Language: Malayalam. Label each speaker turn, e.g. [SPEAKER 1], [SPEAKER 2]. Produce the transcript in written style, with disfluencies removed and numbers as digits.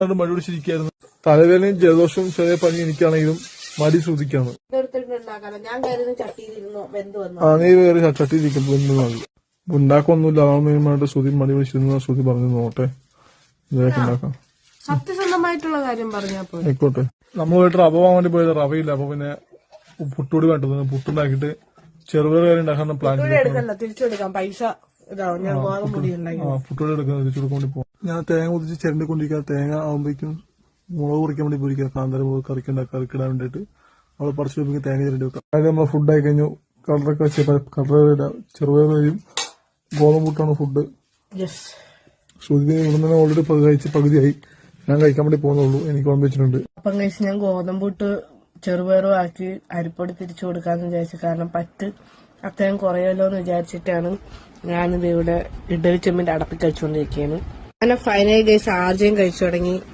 [SPEAKER 1] മടി പിടിച്ചിരിക്കുകയായിരുന്നു. തലവേദനയും ജലദോഷവും ചെറിയ പനി എനിക്കാണെങ്കിലും മടി ശ്രുതിക്കാണ്. നീ വേറെ ചട്ടിയിരിക്കും വെന്ത് ഉണ്ടാക്കൊന്നുമില്ല. അതാണ് ശ്രുതി മടി പിടിച്ചിരുന്ന ശ്രുതി പറഞ്ഞു നോട്ടെ ഇതൊക്കെ ഉണ്ടാക്കാം.
[SPEAKER 2] സത്യസന്ധമായിട്ടുള്ള കാര്യം പറഞ്ഞപ്പോ
[SPEAKER 1] ആയിക്കോട്ടെ. നമ്മൾ പോയിട്ട് റവ വാങ്ങാൻ വേണ്ടി പോയത് റവയില്ല. അപ്പൊ പിന്നെ പുട്ടുപൊടി വേണ്ടത് പുട്ടുണ്ടാക്കിയിട്ട് ചെറുപയർ കറി ഉണ്ടാക്കാൻ പ്ലാൻ
[SPEAKER 2] തിരിച്ചെടുക്കാം. പൈസ പുട്ടുപൊടി
[SPEAKER 1] എടുക്കാൻ തിരിച്ചെടുക്കാൻ വേണ്ടി പോകും. ഞാൻ തേങ്ങ കുതിച്ച് ചിരണ്ടിക്കൊണ്ടിരിക്കുക. തേങ്ങ ആകുമ്പോഴേക്കും മുളക് കുറിക്കാൻ വേണ്ടി പോയിരിക്കുക. കാന്താര മുളക് കറിക്കിടാൻ വേണ്ടിയിട്ട് അവളെ പറിച്ചു വെപ്പിക്കുക. തേങ്ങ ചിരണ്ടി വെക്കാം. അതായത് നമ്മൾ ഫുഡ് ആയി കഴിഞ്ഞു. കളറൊക്കെ വെച്ച് കളറിട ചെറുപയർ കറിയും ഗോതമ്പൂട്ടാണ് ഫുഡ്. ശ്രുതി ഇവിടെ ഓൾറെഡി കഴിച്ച് പകുതിയായി. ഞാൻ കഴിക്കാൻ വേണ്ടി പോകുന്നുള്ളൂ. എനിക്ക് ഓർമ്മ വെച്ചിട്ടുണ്ട്.
[SPEAKER 2] അപ്പം കഴിച്ച് ഞാൻ ഗോതമ്പൂട്ട് ചെറുപയറും ആക്കി അരിപ്പൊടി തിരിച്ചു കൊടുക്കാന്ന് വിചാരിച്ചു. കാരണം പറ്റ് അത്രയും കുറയല്ലോ എന്ന് വിചാരിച്ചിട്ടാണ് ഞാനിത് ഇവിടെ ഇഡലി ചെമ്മിന്റെ അടപ്പിൽ കഴിച്ചുകൊണ്ടിരിക്കുകയാണ്. അങ്ങനെ ഫൈനലി ഗൈസ് ആർജയും കഴിച്ചു തുടങ്ങി.